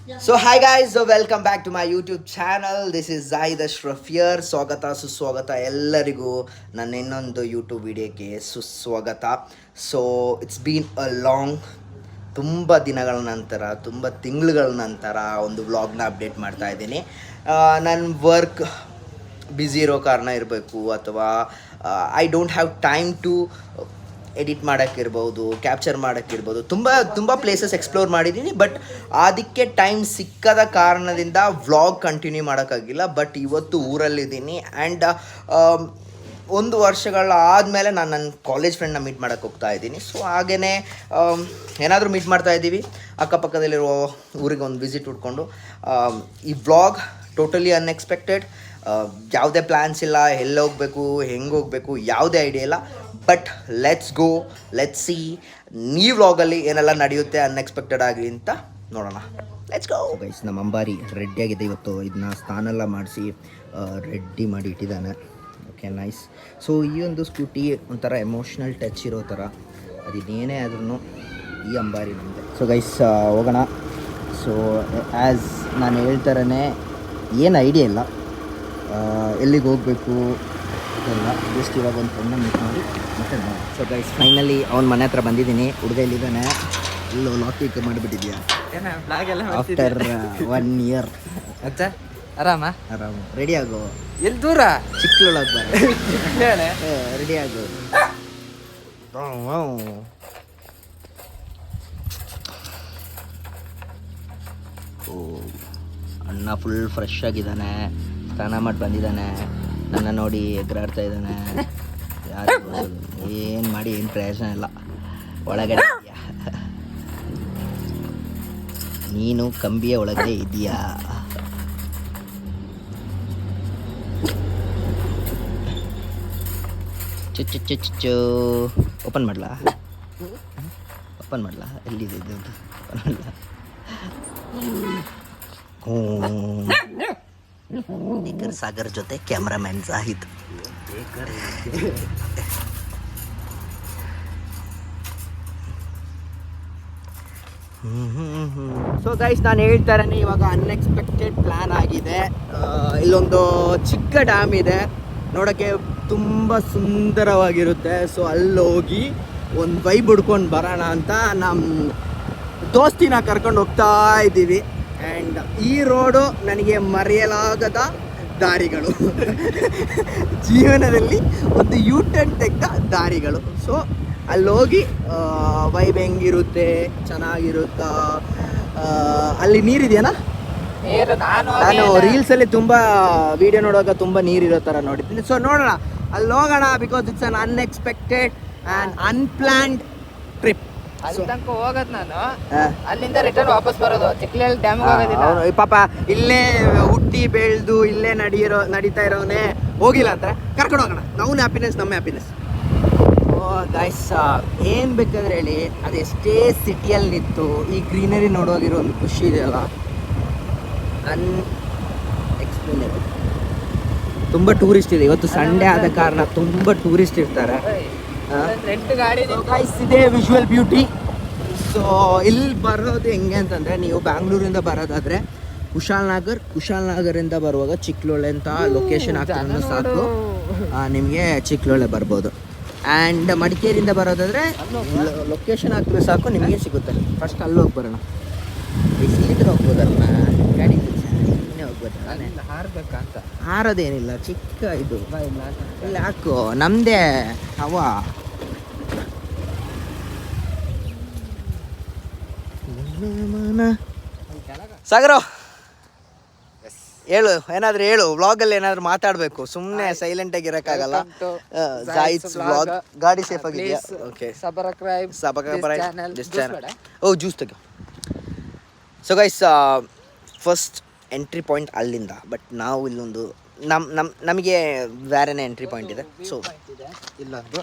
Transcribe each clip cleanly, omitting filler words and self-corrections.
So hi guys, so welcome back to my YouTube channel. This is Zahid Ashraf here. ಸ್ವಾಗತ ಸುಸ್ವಾಗತ ಎಲ್ಲರಿಗೂ ನನ್ನ ಇನ್ನೊಂದು ಯೂಟ್ಯೂಬ್ ವಿಡಿಯೋಕ್ಕೆ ಸುಸ್ವಾಗತ. So it's been a long, ತುಂಬ ದಿನಗಳ ನಂತರ, ತುಂಬ ತಿಂಗಳುಗಳ ನಂತರ ಒಂದು ವ್ಲಾಗ್ನ ಅಪ್ಡೇಟ್ ಮಾಡ್ತಾ ಇದ್ದೀನಿ. ನನ್ನ ವರ್ಕ್ ಬ್ಯುಸಿ ಇರೋ ಕಾರಣ ಇರಬೇಕು, ಅಥವಾ I don't have time to edit ಮಾಡೋಕ್ಕಿರ್ಬೋದು, ಕ್ಯಾಪ್ಚರ್ ಮಾಡೋಕ್ಕಿರ್ಬೋದು. ತುಂಬ ಪ್ಲೇಸಸ್ ಎಕ್ಸ್ಪ್ಲೋರ್ ಮಾಡಿದ್ದೀನಿ, ಬಟ್ ಅದಕ್ಕೆ ಟೈಮ್ ಸಿಕ್ಕದ ಕಾರಣದಿಂದ ವ್ಲಾಗ್ ಕಂಟಿನ್ಯೂ ಮಾಡೋಕ್ಕಾಗಿಲ್ಲ. ಬಟ್ ಇವತ್ತು ಊರಲ್ಲಿದ್ದೀನಿ ಆ್ಯಂಡ್ ಒಂದು ವರ್ಷಗಳ ಆದಮೇಲೆ ನಾನು ನನ್ನ ಕಾಲೇಜ್ ಫ್ರೆಂಡ್ನ ಮೀಟ್ ಮಾಡೋಕ್ಕೆ ಹೋಗ್ತಾ ಇದ್ದೀನಿ. ಸೊ ಹಾಗೆಯೇ ಏನಾದರೂ ಮೀಟ್ ಮಾಡ್ತಾ ಇದ್ದೀವಿ, ಅಕ್ಕಪಕ್ಕದಲ್ಲಿರೋ ಊರಿಗೆ ಒಂದು ವಿಸಿಟ್ ಹುಡ್ಕೊಂಡು. ಈ ವ್ಲಾಗ್ ಟೋಟಲಿ ಅನ್ಎಕ್ಸ್ಪೆಕ್ಟೆಡ್, ಯಾವುದೇ ಪ್ಲ್ಯಾನ್ಸ್ ಇಲ್ಲ, ಎಲ್ಲಿ ಹೋಗಬೇಕು, ಹೆಂಗೆ ಹೋಗಬೇಕು, ಯಾವುದೇ ಐಡಿಯಾ ಇಲ್ಲ. But let's go, let's see ಈ ವ್ಲಾಗಲ್ಲಿ ಏನೆಲ್ಲ ನಡೆಯುತ್ತೆ ಅನ್ಎಕ್ಸ್ಪೆಕ್ಟೆಡ್ ಆಗಿ ಅಂತ ನೋಡೋಣ. Let's go guys. ನಮ್ಮ ಅಂಬಾರಿ ರೆಡಿಯಾಗಿದೆ. ಇವತ್ತು ಇದನ್ನ ಸ್ನಾನೆಲ್ಲ ಮಾಡಿಸಿ ರೆಡಿ ಮಾಡಿ ಇಟ್ಟಿದ್ದಾನೆ. Okay, nice. ಸೊ ಈ ಒಂದು ಸ್ಕೂಟಿ ಒಂಥರ ಎಮೋಷ್ನಲ್ ಟಚ್ ಇರೋ ಥರ, ಅದಿನ್ನೇನೇ ಆದ್ರೂ ಈ ಅಂಬಾರಿ ನಮ್ಮದೇ. ಸೊ ಗೈಸ್ ಹೋಗೋಣ. ಸೊ ಆ್ಯಸ್ ನಾನು ಹೇಳ್ತಾರೇ ಏನು ಐಡಿಯಾ ಇಲ್ಲ ಎಲ್ಲಿಗೆ ಹೋಗಬೇಕು ಇದೆಲ್ಲ. ಜಸ್ಟ್ ಇವಾಗ ಒಂದು ಫ್ರೆಂಡ್ನ ಮೀಟ್ ಮಾಡಿ ಮತ್ತೆ ನೋಡಿ. ಸೊ ಗೈಸ್ ಫೈನಲಿ ಅವ್ನ ಮನೆ ಹತ್ರ ಬಂದಿದ್ದೀನಿ. ಹುಡುಗ ಇಲ್ಲಿದ್ದಾನೆ. ಇಲ್ಲೋ ಲಾಕ್ ಪಿಕ್ ಮಾಡಿಬಿಟ್ಟಿದ್ಯಾ ಆಫ್ಟರ್ 1 year. ಮತ್ತೆ ಆರಾಮ ರೆಡಿ ಆಗೋ. ಎಲ್ಲಿ ದೂರ ಚಿಕ್ಕಳೊಳಗೆ ಬರ. ರೆಡಿ ಆಗೋ. ಓ, ಅಣ್ಣ ಫುಲ್ ಫ್ರೆಶ್ ಆಗಿದ್ದಾನೆ, ಸ್ನಾನ ಮಾಡಿ ಬಂದಿದ್ದಾನೆ. ನನ್ನ ನೋಡಿ ಎಗರಾಡ್ತಾ ಇದ್ದಾನೆ. ಯಾರು ಏನು ಮಾಡಿ ಏನು ಪ್ರಯೋಜನ ಇಲ್ಲ. ಒಳಗಡೆ ಇದೆಯಾ ನೀನು? ಕಂಬಿಯ ಒಳಗಡೆ ಇದೆಯಾ? ಚುಚ್ಚು ಚುಚ್ಚು. ಓಪನ್ ಮಾಡಲಾ? ಎಲ್ಲಿದೆ ಇದು? ಓಪನ್ ಮಾಡಲಾ? ಬೇಕರ್ ಸಾಗರ್ ಜೊತೆ ಕ್ಯಾಮ್ರಾಮ್ಯಾನ್ ಜಾಹಿದ್. ಸೊ ಗೈಸ್, ನಾನು ಹೇಳ್ತಾರೇ ಇವಾಗ ಅನ್ಎಕ್ಸ್ಪೆಕ್ಟೆಡ್ ಪ್ಲ್ಯಾನ್ ಆಗಿದೆ. ಇಲ್ಲೊಂದು ಚಿಕ್ಕ ಡ್ಯಾಮ್ ಇದೆ, ನೋಡೋಕ್ಕೆ ತುಂಬ ಸುಂದರವಾಗಿರುತ್ತೆ. ಸೊ ಅಲ್ಲಿ ಹೋಗಿ ಒಂದು ವೈಬ್ ಹುಡ್ಕೊಂಡು ಬರೋಣ ಅಂತ ನಮ್ಮ ದೋಸ್ತಿನ ಕರ್ಕೊಂಡು ಹೋಗ್ತಾ ಇದ್ದೀವಿ. ಆ್ಯಂಡ್ ಈ ರೋಡು ನನಗೆ ಮರೆಯಲಾಗದ ದಾರಿಗಳು. ಜೀವನದಲ್ಲಿ ಒಂದು ಯೂಟರ್ನ್ ತೆಗ್ದ ದಾರಿಗಳು. ಸೊ ಅಲ್ಲಿ ಹೋಗಿ ವೈಬ್ ಹೆಂಗಿರುತ್ತೆ, ಚೆನ್ನಾಗಿರುತ್ತಾ. ಅಲ್ಲಿ ನೀರಿದೆಯಾ? ನಾನು ರೀಲ್ಸಲ್ಲಿ ತುಂಬ ವಿಡಿಯೋ ನೋಡುವಾಗ ತುಂಬ ನೀರಿರೋ ಥರ ನೋಡಿದ್ದೀನಿ. ಸೊ ನೋಡೋಣ, ಅಲ್ಲಿ ಹೋಗೋಣ. Because it's un unexpected and unplanned trip. ಅಲ್ಲಿ ತನಕ ಹೋಗೋದು ನಾನು, ಅಲ್ಲಿಂದ ರಿಟರ್ನ್ ವಾಪಸ್ ಬರೋದು. ಚಿಕ್ಕಲಹಳ್ಳಿ ಡ್ಯಾಮ್ ಹೋಗೋದಿಲ್ಲ. ಪಾಪ ಇಲ್ಲೇ ಹುಟ್ಟಿ ಬೆಳೆದು ಇಲ್ಲೇ ನಡೀತಾ ಇರೋನೇ ಹೋಗಿಲ್ಲ ಅಂತಾರೆ. ಕರ್ಕೊಂಡು ಹೋಗೋಣ. ನಾವು ಹ್ಯಾಪಿನೆಸ್, ನಮ್ಮ ಹ್ಯಾಪಿನೆಸ್. ಗೈಸ್, ಏನು ಬೇಕಾದ್ರೆ ಹೇಳಿ, ಅದೆಷ್ಟೇ ಸಿಟಿಯಲ್ಲಿ ನಿಂತು ಈ ಗ್ರೀನರಿ ನೋಡೋಗಿರೋ ಒಂದು ಖುಷಿ ಇದೆಯಲ್ಲ, ಅನ್ಎಕ್ಸ್ಪ್ಲೇನೇಬಲ್. ತುಂಬ ಟೂರಿಸ್ಟ್ ಇದೆ. ಇವತ್ತು ಸಂಡೇ ಆದ ಕಾರಣ ತುಂಬ ಟೂರಿಸ್ಟ್ ಇರ್ತಾರೆ. ಗೈಸ್, ಇದೇ ವಿಜುವಲ್ ಬ್ಯೂಟಿ. ಸೊ ಇಲ್ಲಿ ಬರೋದು ಹೆಂಗೆ ಅಂತಂದರೆ, ನೀವು ಬ್ಯಾಂಗ್ಳೂರಿಂದ ಬರೋದಾದರೆ ಕುಶಾಲನಗರಿಂದ ಬರುವಾಗ ಚಿಕ್ಕಲೊಳೆ ಅಂತ ಲೊಕೇಶನ್ ಹಾಕಿದ್ರೆ ಸಾಕು, ನಿಮಗೆ ಚಿಕ್ಕಲೊಳೆ ಬರ್ಬೋದು. ಆ್ಯಂಡ್ ಮಡಿಕೇರಿಯಿಂದ ಬರೋದಾದರೆ ಲೊಕೇಶನ್ ಹಾಕಿದ್ರೆ ಸಾಕು, ನಿಮಗೆ ಸಿಗುತ್ತೆ. ಫಸ್ಟ್ ಅಲ್ಲಿ ಹೋಗಿ ಬರೋಣ. ಇಲ್ಲಿದ್ರೆ ಹೋಗ್ಬೋದಲ್ಲ, ಗಾಡಿ ಇನ್ನೇ ಹೋಗ್ಬೋದಲ್ಲ. ಹಾರ್ಬೇಕಂತ ಹಾರೋದೇನಿಲ್ಲ, ಚಿಕ್ಕ ಇದು ಇಲ್ಲಿ ಹಾಕು, ನಮ್ಮದೇ ಅವ. ಸಾಗರ ಹೇಳು, ಏನಾದರೂ ಹೇಳು. ವ್ಲಾಗಲ್ಲಿ ಏನಾದರೂ ಮಾತಾಡಬೇಕು, ಸುಮ್ಮನೆ ಸೈಲೆಂಟಾಗಿ ಇರೋಕ್ಕಾಗಲ್ಲ. ಜಾಯಿದ್ಸ್ ವ್ಲಾಗ್. ಗಾಡಿ ಸೇಫ್ ಆಗಿದೆಯಾ? ಓಕೆ. ಓ, ಜ್ಯೂಸ್ ತೆಗೆ. So guys, first entry point ಅಲ್ಲಿಂದ. ಬಟ್ ನಾವು ಇಲ್ಲೊಂದು ನಮಗೆ ಬೇರೆನೇ ಎಂಟ್ರಿ ಪಾಯಿಂಟ್ ಇದೆ. ಸೊ ಇಲ್ಲೊಂದು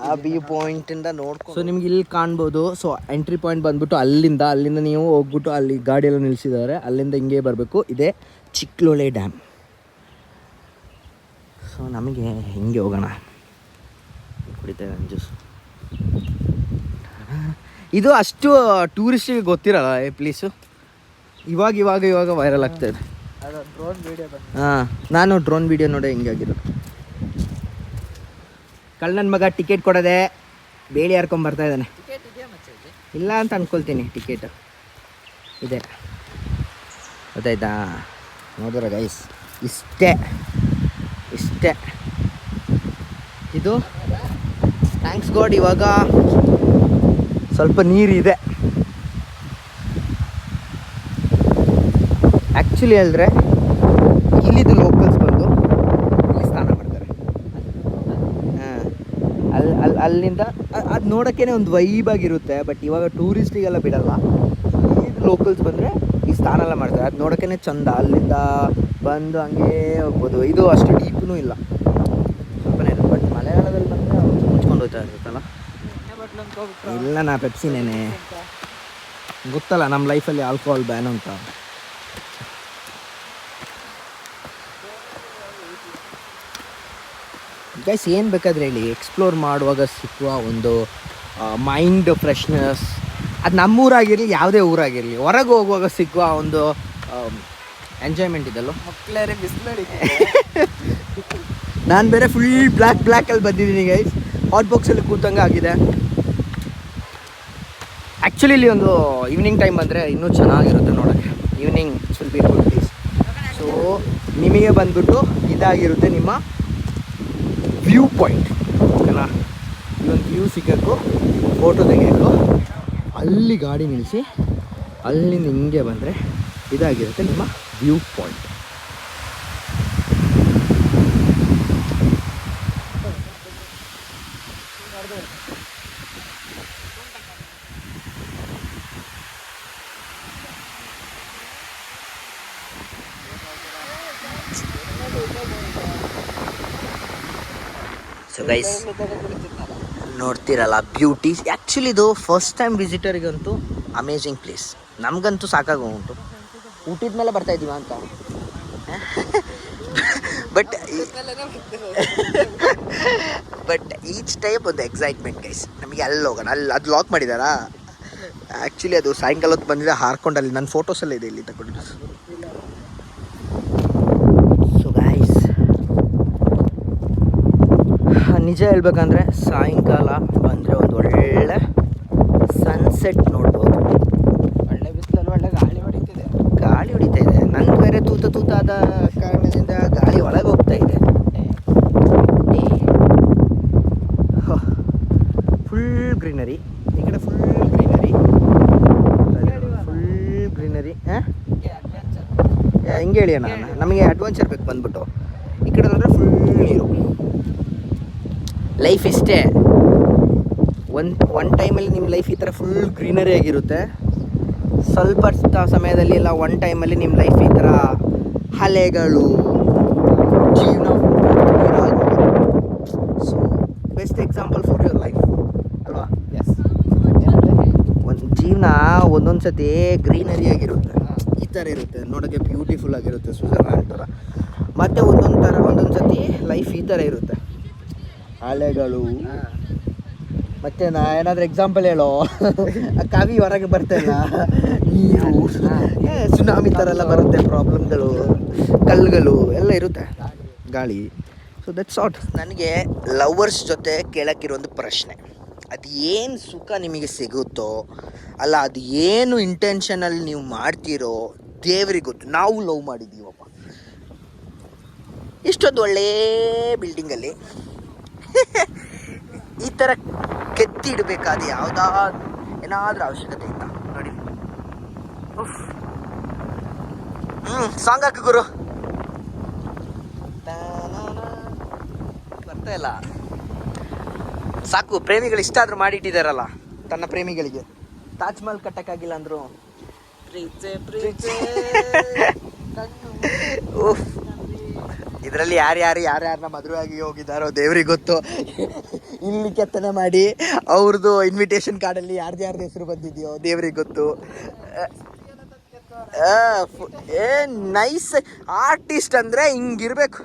ಆ ವ್ಯೂ ಪಾಯಿಂಟಿಂದ ನೋಡ್ಕೊಂಡು, ಸೊ ನಿಮ್ಗೆ ಇಲ್ಲಿ ಕಾಣ್ಬೋದು. ಸೊ ಎಂಟ್ರಿ ಪಾಯಿಂಟ್ ಬಂದ್ಬಿಟ್ಟು ಅಲ್ಲಿಂದ ನೀವು ಹೋಗ್ಬಿಟ್ಟು ಅಲ್ಲಿ ಗಾಡಿಯೆಲ್ಲ ನಿಲ್ಲಿಸಿದ್ದಾರೆ, ಅಲ್ಲಿಂದ ಹಿಂಗೆ ಬರಬೇಕು. ಇದೇ ಚಿಕ್ಕಲೊಳೆ ಡ್ಯಾಮ್. ಸೊ ನಮಗೆ ಹಿಂಗೆ ಹೋಗೋಣ. ಕುಡಿತೇವೆ ಜ್ಯೂಸ್. ಇದು ಅಷ್ಟು ಟೂರಿಸ್ಟಿಗೆ ಗೊತ್ತಿರಲ್ಲ ಈ ಪ್ಲೇಸು. ಇವಾಗ ವೈರಲ್ ಆಗ್ತಾ ಇದೆ. ಹಾಂ, ನಾನು ಡ್ರೋನ್ ವಿಡಿಯೋ ನೋಡಿ ಹಿಂಗಾಗಿರೋದು. ಕಳ್ಳನ ಮಗ ಟಿಕೆಟ್ ಕೊಡೋದೆ ಬೇಡಿ ಹರ್ಕೊಂಬರ್ತಾ ಇದ್ದಾನೆ. ಇಲ್ಲ ಅಂತ ಅನ್ಕೊಳ್ತೀನಿ, ಟಿಕೆಟ್ ಇದೆ, ಗೊತ್ತಾಯ್ತಾ? ನೋಡಿದ್ರೆ ಗೈಸ್, ಇಷ್ಟೇ ಇದು. ಥ್ಯಾಂಕ್ಸ್ ಗಾಡ್ ಇವಾಗ ಸ್ವಲ್ಪ ನೀರಿದೆ. ಆ್ಯಕ್ಚುಲಿ ಹೇಳಿದ್ರೆ ಇಲ್ಲಿದ್ದು ಲೋಕಲ್ಸ್ ಬಂದು ಇಲ್ಲಿ ಸ್ನಾನ ಮಾಡ್ತಾರೆ. ಅಲ್ಲಿಂದ ಅದು ನೋಡೋಕ್ಕೇ ಒಂದು ವೈಬಾಗಿರುತ್ತೆ. ಬಟ್ ಇವಾಗ ಟೂರಿಸ್ಟಿಗೆಲ್ಲ ಬಿಡಲ್ಲ. ಇದು ಲೋಕಲ್ಸ್ ಬಂದರೆ ಈ ಸ್ನಾನ ಎಲ್ಲ ಮಾಡ್ತಾರೆ. ಅದು ನೋಡೋಕ್ಕೇ ಚಂದ. ಅಲ್ಲಿಂದ ಬಂದು ಹಂಗೇ ಹೋಗ್ಬೋದು. ಇದು ಅಷ್ಟು ಡೀಪ್ನೂ ಇಲ್ಲ, ಸ್ವಲ್ಪನೇ. ಬಟ್ ಮಳೆಗಾಲದಲ್ಲಿ ಬಂದರೆ ಮುಚ್ಕೊಂಡು ಹೋಗ್ತಾ ಇರುತ್ತಲ್ಲ. ಇಲ್ಲ, ನಾ ಪೆಪ್ಸಿನೇನೆ. ಗೊತ್ತಲ್ಲ ನಮ್ಮ ಲೈಫಲ್ಲಿ ಆಲ್ಕೋಹಾಲ್ ಬ್ಯಾನ್ ಅಂತ. ಗೈಸ್, ಏನು ಬೇಕಾದರೆ ಹೇಳಿ, ಎಕ್ಸ್ಪ್ಲೋರ್ ಮಾಡುವಾಗ ಸಿಕ್ಕುವ ಒಂದು ಮೈಂಡ್ ಫ್ರೆಶ್ನೆಸ್, ಅದು ನಮ್ಮೂರಾಗಿರಲಿ ಯಾವುದೇ ಊರಾಗಿರಲಿ, ಹೊರಗೆ ಹೋಗುವಾಗ ಸಿಕ್ಕುವ ಒಂದು ಎಂಜಾಯ್ಮೆಂಟ್ ಇದಲ್ಲೋ. ಮಕ್ಕಳೇ ಬಿಸಿಲಡಿ ನಾನು ಬೇರೆ ಫುಲ್ ಬ್ಲ್ಯಾಕಲ್ಲಿ ಬಂದಿದ್ದೀನಿ ಗೈಸ್. ಹಾಟ್ ಬಾಕ್ಸಲ್ಲಿ ಕೂತಂಗೆ ಆಗಿದೆ. ಆ್ಯಕ್ಚುಲಿ ಇಲ್ಲಿ ಒಂದು ಈವ್ನಿಂಗ್ ಟೈಮ್ ಬಂದರೆ ಇನ್ನೂ ಚೆನ್ನಾಗಿರುತ್ತೆ ನೋಡೋಕ್ಕೆ. Evening will be good place. So ನಿಮಗೆ ಬಂದ್ಬಿಟ್ಟು ಇದಾಗಿರುತ್ತೆ ನಿಮ್ಮ ವ್ಯೂ ಪಾಯಿಂಟ್, ಓಕೆನಾ? ಇಲ್ಲೊಂದು ವ್ಯೂ ಸಿಗೋಕ್ಕೂ, ಫೋಟೋ ತೆಗಿಯೋಕ್ಕೂ ಅಲ್ಲಿ ಗಾಡಿ ನಿಲ್ಲಿಸಿ ಅಲ್ಲಿಂದ ಹಿಂಗೆ ಬಂದರೆ ಇದಾಗಿರುತ್ತೆ ನಿಮ್ಮ ವ್ಯೂ ಪಾಯಿಂಟ್. ಸೊ ಗೈಸ್, ನೋಡ್ತಿರಲ್ಲ ಬ್ಯೂಟಿ. ಆ್ಯಕ್ಚುಲಿ ಇದು ಫಸ್ಟ್ ಟೈಮ್ ವಿಸಿಟರಿಗಂತೂ ಅಮೇಝಿಂಗ್ ಪ್ಲೇಸ್. ನಮಗಂತೂ ಸಾಕಾಗಿ ಉಂಟು. ಊಟದ ಮೇಲೆ ಬರ್ತಾ ಇದ್ದೀವ ಅಂತ. ಬಟ್ ಈಚ್ ಟೈಪ್ ಒಂದು ಎಕ್ಸೈಟ್ಮೆಂಟ್ ಗೈಸ್. ನಮಗೆ ಅಲ್ಲಿ ಹೋಗೋಣ. ಅದು ಲಾಕ್ ಮಾಡಿದಾರಾ? ಆ್ಯಕ್ಚುಲಿ ಅದು ಸಾಯಂಕಾಲ ಹೊತ್ತು ಬಂದಿದೆ, ಹಾರ್ಕೊಂಡು ಅಲ್ಲಿ ನನ್ನ ಫೋಟೋಸಲ್ಲೇ ಇದೆ, ಇಲ್ಲಿ ತಗೊಂಡು. ಸೊ ಗೈಸ್, ನಿಜ ಹೇಳ್ಬೇಕಂದ್ರೆ ಸಾಯಂಕಾಲ ಬಂದರೆ ಒಂದು ಒಳ್ಳೆ ಸನ್ಸೆಟ್ ನೋಡ್ಬೋದು. ಒಳ್ಳೆ ಬಿಸಿಲಲ್ಲಿ ಒಳ್ಳೆ ಗಾಳಿ ಹೊಡಿತಾ ಇದೆ. ನಂದು ಬೇರೆ ತೂತಾದ ಕಾರಣದಿಂದ ಗಾಳಿ ಒಳಗೆ ಹೋಗ್ತಾ ಇದೆ. ಫುಲ್ ಗ್ರೀನರಿ ಈ ಕಡೆ, ಫುಲ್ ಗ್ರೀನರಿ. ಹಿಂಗೆ ಹೇಳಿ ಅಣ್ಣ, ನಮಗೆ ಅಡ್ವೆಂಚರ್ ಬೇಕು ಬಂದ್ಬಿಟ್ಟು. ಈ ಕಡೆ ನೋಡ್ರೆ ಫುಲ್ ನೀರು. ಲೈಫ್ ಇಷ್ಟೇ. ಒನ್ ಟೈಮಲ್ಲಿ ನಿಮ್ಮ ಲೈಫ್ ಈ ಥರ ಫುಲ್ ಗ್ರೀನರಿ ಆಗಿರುತ್ತೆ. ಸ್ವಲ್ಪ ಸಮಯದಲ್ಲಿ ಇಲ್ಲ, ಒನ್ ಟೈಮಲ್ಲಿ ನಿಮ್ಮ ಲೈಫ್ ಈ ಥರ ಅಲೆಗಳು, ಜೀವನ. So best example for your life ಅಲ್ವಾ? ಎಸ್. ಒಂದು ಜೀವನ ಒಂದೊಂದು ಸತಿ ಗ್ರೀನರಿ ಆಗಿರುತ್ತೆ, ಈ ಥರ ಇರುತ್ತೆ, ನೋಡೋಕ್ಕೆ ಬ್ಯೂಟಿಫುಲ್ ಆಗಿರುತ್ತೆ, ಸ್ವಿಟ್ಜರ್ಲ್ಯಾಂಡ್ ಥರ. ಮತ್ತು ಒಂದೊಂದು ಸತಿ ಲೈಫ್ ಈ ಥರ ಇರುತ್ತೆ, ಅಲೆಗಳು. ಮತ್ತೆ ನಾ ಏನಾದರೂ ಎಕ್ಸಾಂಪಲ್ ಹೇಳೋ, ಕಾವಿ ಹೊರಗೆ ಬರ್ತಾಯಿಲ್ಲ, ನೀರು, ಸುನಾಮಿ ಥರ ಎಲ್ಲ ಬರುತ್ತೆ, ಪ್ರಾಬ್ಲಮ್ಗಳು, ಕಲ್ಲುಗಳು ಎಲ್ಲ ಇರುತ್ತೆ, ಗಾಳಿ. ಸೊ ದಟ್ಸ್ ಆಟ್. ನನಗೆ ಲವರ್ಸ್ ಜೊತೆ ಕೇಳೋಕ್ಕಿರೋದು ಪ್ರಶ್ನೆ, ಅದು ಏನು ಸುಖ ನಿಮಗೆ ಸಿಗುತ್ತೋ ಅಲ್ಲ, ಅದು ಏನು ಇಂಟೆನ್ಷನಲ್ಲಿ ನೀವು ಮಾಡ್ತೀರೋ ದೇವ್ರಿಗೆ ಗೊತ್ತು. ನಾವು ಲವ್ ಮಾಡಿದ್ದೀವಪ್ಪ, ಇಷ್ಟೊಂದು ಒಳ್ಳೆ ಬಿಲ್ಡಿಂಗಲ್ಲಿ ಈ ಥರ ಕೆತ್ತಿ ಇಡಬೇಕಾದ ಏನಾದರೂ ಅವಶ್ಯಕತೆ ಇತ್ತ ನೋಡಿ. ಸಾಂಗ್ ಹಾಕು ಗುರು. ಬರ್ತಾ ಇಲ್ಲ, ಸಾಕು. ಪ್ರೇಮಿಗಳು ಇಷ್ಟ ಆದ್ರೂ ಮಾಡಿಟ್ಟಿದ್ದಾರಲ್ಲ ತನ್ನ ಪ್ರೇಮಿಗಳಿಗೆ. ತಾಜ್ ಮಹಲ್ ಕಟ್ಟಕ್ಕಾಗಿಲ್ಲ ಅಂದ್ರು ಇದರಲ್ಲಿ ಯಾರ್ಯಾರನ್ನ ಮದುವೆ ಆಗಿ ಹೋಗಿದ್ದಾರೋ ದೇವ್ರಿಗೆ ಗೊತ್ತು. ಇಲ್ಲಿ ಕೆತ್ತನೆ ಮಾಡಿ ಅವ್ರದ್ದು ಇನ್ವಿಟೇಷನ್ ಕಾರ್ಡಲ್ಲಿ ಯಾರ್ದು ಹೆಸರು ಬಂದಿದೆಯೋ ದೇವ್ರಿಗೆ ಗೊತ್ತು. ನೈಸ್ ಆರ್ಟಿಸ್ಟ್ ಅಂದರೆ ಹಿಂಗಿರ್ಬೇಕು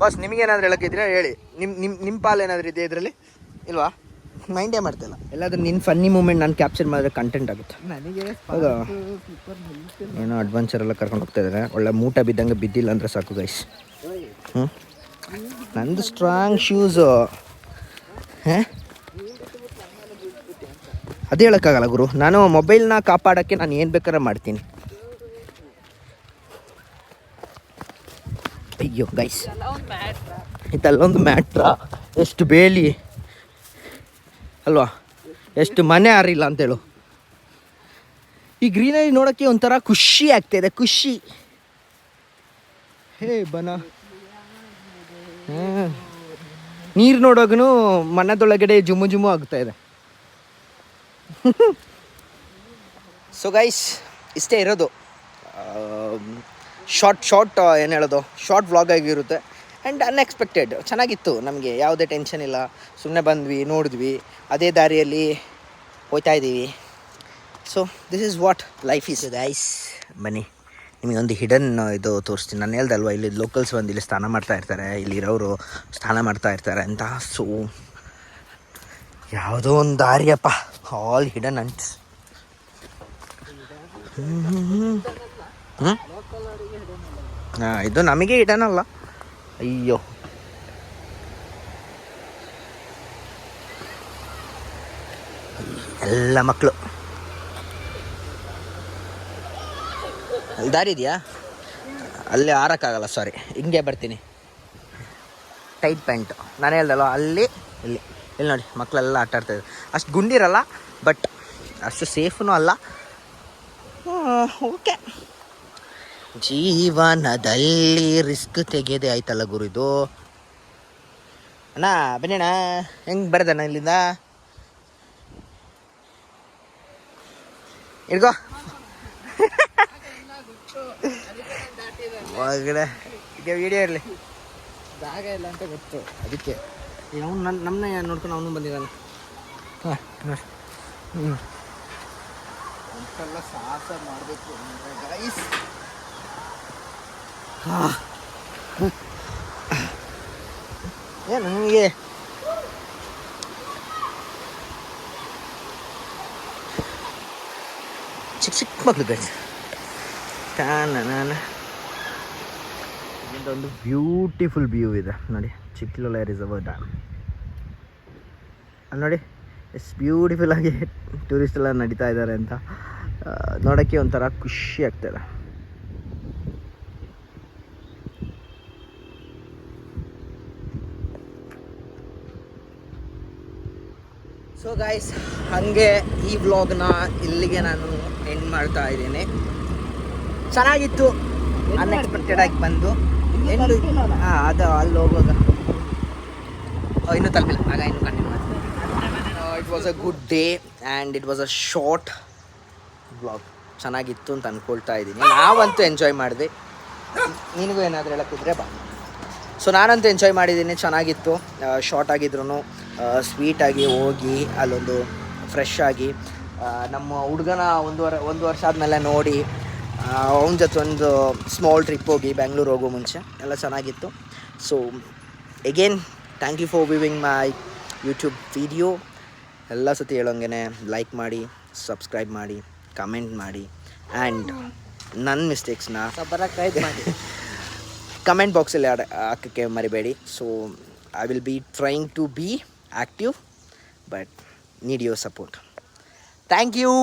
ಬಾಸ್. ನಿಮಗೇನಾದ್ರು ಹೇಳೋಕ್ಕಿದ್ರೆ ಹೇಳಿ. ನಿಮ್ಮ ಪಾಲು ಏನಾದರೂ ಇದೆಯಾ ಇದರಲ್ಲಿ? ಇಲ್ವಾ? ಮೈಂಡೇ ಮಾಡ್ತಿಲ್ಲ. ಎಲ್ಲಾದ್ರೂ ನಿನ್ನ ಫನ್ನಿ ಮೂಮೆಂಟ್ ನಾನು ಕ್ಯಾಪ್ಚರ್ ಮಾಡಿದ್ರೆ ಕಂಟೆಂಟ್ ಆಗುತ್ತೆ. ನನಗೆ ಹೌದಾ? ಏನೋ ಅಡ್ವೆಂಚರ್ ಎಲ್ಲ ಕರ್ಕೊಂಡು ಹೋಗ್ತಾ ಇದ್ದಾರೆ. ಒಳ್ಳೆ ಮೂಟ ಬಿದ್ದಂಗೆ ಬಿದ್ದಿಲ್ಲ ಅಂದರೆ ಸಾಕು ಗೈಸ್. ಹ್ಞೂ ನಂದು ಸ್ಟ್ರಾಂಗ್ ಶೂಸು. ಹಾಂ ಅದೇ ಹೇಳೋಕ್ಕಾಗಲ್ಲ ಗುರು. ನಾನು ಮೊಬೈಲ್ನ ಕಾಪಾಡೋಕ್ಕೆ ನಾನು ಏನು ಬೇಕಾದ್ರೆ ಮಾಡ್ತೀನಿ. ಅಯ್ಯೋ ಗೈಸ್, ಇದಲ್ಲೊಂದು ಮ್ಯಾಟ್ರ. ಎಷ್ಟು ಬೇಲಿ ಅಲ್ವಾ, ಎಷ್ಟು ಮನೆ ಆರಿಲ್ಲ ಅಂತೇಳು. ಈ ಗ್ರೀನರಿ ನೋಡೋಕ್ಕೆ ಒಂಥರ ಖುಷಿ ಆಗ್ತಾಯಿದೆ, ಖುಷಿ. ಹೇ ಬನ ನೀರು ನೋಡೋಗೂ ಮನದೊಳಗಡೆ ಜುಮು ಜುಮು ಆಗ್ತಾಯಿದೆ. ಸೊ ಗೈಸ್, ಇಷ್ಟೇ ಇರೋದು. ಶಾರ್ಟ್ ಏನು ಹೇಳೋದು, ಶಾರ್ಟ್ ವ್ಲಾಗ್ ಆಗಿರುತ್ತೆ ಆ್ಯಂಡ್ ಅನ್ಎಕ್ಸ್ಪೆಕ್ಟೆಡ್. ಚೆನ್ನಾಗಿತ್ತು, ನಮಗೆ ಯಾವುದೇ ಟೆನ್ಷನ್ ಇಲ್ಲ. ಸುಮ್ಮನೆ ಬಂದ್ವಿ, ನೋಡಿದ್ವಿ, ಅದೇ ದಾರಿಯಲ್ಲಿ ಹೋಗ್ತಾ ಇದ್ದೀವಿ. So this is what life is guys. ಬನ್ನಿ ನಿಮಗೊಂದು ಹಿಡನ್ ಇದು ತೋರಿಸ್ತೀನಿ. ನಾನು ಹೇಳ್ದಲ್ವ, ಇಲ್ಲಿ ಲೋಕಲ್ಸ್ ಬಂದು ಇಲ್ಲಿ ಸ್ನಾನ ಮಾಡ್ತಾ ಇರ್ತಾರೆ, ಇಲ್ಲಿರೋರು ಸ್ನಾನ ಮಾಡ್ತಾ ಇರ್ತಾರೆ ಅಂತ. ಸೊ ಯಾವುದೋ ಒಂದು ದಾರಿಯಪ್ಪ, ಆಲ್ ಹಿಡನ್ ಅಂಟ್ಸ್. ಹಾಂ, ಇದು ನಮಗೆ ಹಿಡನ್ ಅಲ್ಲ. ಅಯ್ಯೋ, ಎಲ್ಲ ಮಕ್ಕಳು. ಅಲ್ಲಿ ದಾರಿ ಇದೆಯಾ? ಅಲ್ಲೇ ಆರೋಕ್ಕಾಗಲ್ಲ, ಸಾರಿ. ಹಿಂಗೆ ಬರ್ತೀನಿ. ಟೈಟ್ ಪ್ಯಾಂಟು ನಾನು ಹೇಳ್ದಲ್ವ, ಅಲ್ಲಿ ಇಲ್ಲಿ ಇಲ್ಲಿ ನೋಡಿ ಮಕ್ಕಳೆಲ್ಲ ಆಟ ಆಡ್ತಾಯಿದ್ರು. ಅಷ್ಟು ಗುಂಡಿರಲ್ಲ, ಬಟ್ ಅಷ್ಟು ಸೇಫೂ ಅಲ್ಲ. ಓಕೆ, ಜೀವನದಲ್ಲಿ ರಿಸ್ಕ್ ತೆಗೆಯೋದೇ ಆಯ್ತಲ್ಲ ಗುರು ಇದು. ಅಣ್ಣ ಬನ್ನಿ ಅಣ್ಣ, ಹೆಂಗೆ ಬರೋದಣ್ಣ ಇಲ್ಲಿಂದ? ಇಡ್ಗೋ ಒಳಗಡೆ ಈಗ ವಿಡಿಯೋ ಇರಲಿ. ಜಾಗ ಇಲ್ಲ ಅಂತ ಗೊತ್ತು, ಅದಕ್ಕೆ ಅವನು ನಮ್ಮನ್ನ ನೋಡ್ಕೊಂಡು ಅವನು ಬಂದಿದ್ದಾನೆ. ಹಾಂ ನೋಡಿ. ಅಂತೆಲ್ಲ ಸಾಹಸ ಮಾಡಬೇಕು ಅಂದರೆ ಗೈಸ್. ಏನು ನನಗೆ ಚಿಕ್ಕ ಚಿಕ್ಕ ಮಕ್ಕಳು ಗೈಸ್. ಒಂದು ಬ್ಯೂಟಿಫುಲ್ ವ್ಯೂ ಇದೆ ನೋಡಿ, ಚಿಕ್ಕಲೊಳೆ ರಿಸರ್ವರ್ ಡ್ಯಾಮ್. ಅಲ್ಲಿ ನೋಡಿ ಎಷ್ಟು ಬ್ಯೂಟಿಫುಲ್ ಆಗಿ ಟೂರಿಸ್ಟ್ ಎಲ್ಲ ನಡೀತಾ ಇದ್ದಾರೆ ಅಂತ. ನೋಡೋಕ್ಕೆ ಒಂಥರ ಖುಷಿ ಆಗ್ತದೆ. ಸೊ ಗಾಯ್ಸ್, ಹಾಗೆ ಈ ವ್ಲಾಗ್ನ ಇಲ್ಲಿಗೆ ನಾನು ಎಂಡ್ ಮಾಡ್ತಾ ಇದ್ದೀನಿ. ಚೆನ್ನಾಗಿತ್ತು, ಅನ್ಎಕ್ಸ್ಪೆಕ್ಟೆಡ್ ಆಗಿ ಬಂದು ಎಂಡು. ಹಾಂ, ಅದು ಅಲ್ಲಿ ಹೋಗುವಾಗ ಇನ್ನೂ ತಲುಪಿಲ್ಲ, ಆಗ ಇನ್ನು ಕಂಟಿನ್ಯೂ ಮಾಡ್ತೀನಿ. It was a good day and it was a short vlog. ಚೆನ್ನಾಗಿತ್ತು ಅಂತ ಅಂದ್ಕೊಳ್ತಾ ಇದ್ದೀನಿ. ನಾವಂತೂ ಎಂಜಾಯ್ ಮಾಡಿದ್ವಿ. ನಿನಗೂ ಏನಾದರೂ ಹೇಳೋಕ್ಕಿದ್ರೆ ಬಾ. ಸೊ ನಾನಂತೂ ಎಂಜಾಯ್ ಮಾಡಿದ್ದೀನಿ, ಚೆನ್ನಾಗಿತ್ತು. ಶಾರ್ಟ್ ಆಗಿದ್ರು ಸ್ವೀಟಾಗಿ ಹೋಗಿ ಅಲ್ಲೊಂದು ಫ್ರೆಶ್ ಆಗಿ ನಮ್ಮ ಹುಡುಗನ ಒಂದು ವರ್ಷ ಆದಮೇಲೆ ನೋಡಿ ಅವನ ಜೊತೆ ಒಂದು ಸ್ಮಾಲ್ ಟ್ರಿಪ್ ಹೋಗಿ ಬೆಂಗಳೂರು ಹೋಗೋ ಮುಂಚೆ ಎಲ್ಲ ಚೆನ್ನಾಗಿತ್ತು. So again thank you for viewing my YouTube video. ಎಲ್ಲ ಸತಿ ಹೇಳೋಂಗೆ ಲೈಕ್ ಮಾಡಿ, ಸಬ್ಸ್ಕ್ರೈಬ್ ಮಾಡಿ, ಕಮೆಂಟ್ ಮಾಡಿ ಆ್ಯಂಡ್ ನನ್ನ ಮಿಸ್ಟೇಕ್ಸ್ನ ಸಬ್ಸ್ಕ್ರೈಬ್ ಮಾಡಿ ಕಮೆಂಟ್ ಬಾಕ್ಸಲ್ಲಿ ಹಾಕೋಕ್ಕೆ ಮರಿಬೇಡಿ. So I will be trying to be active but need your support. Thank you.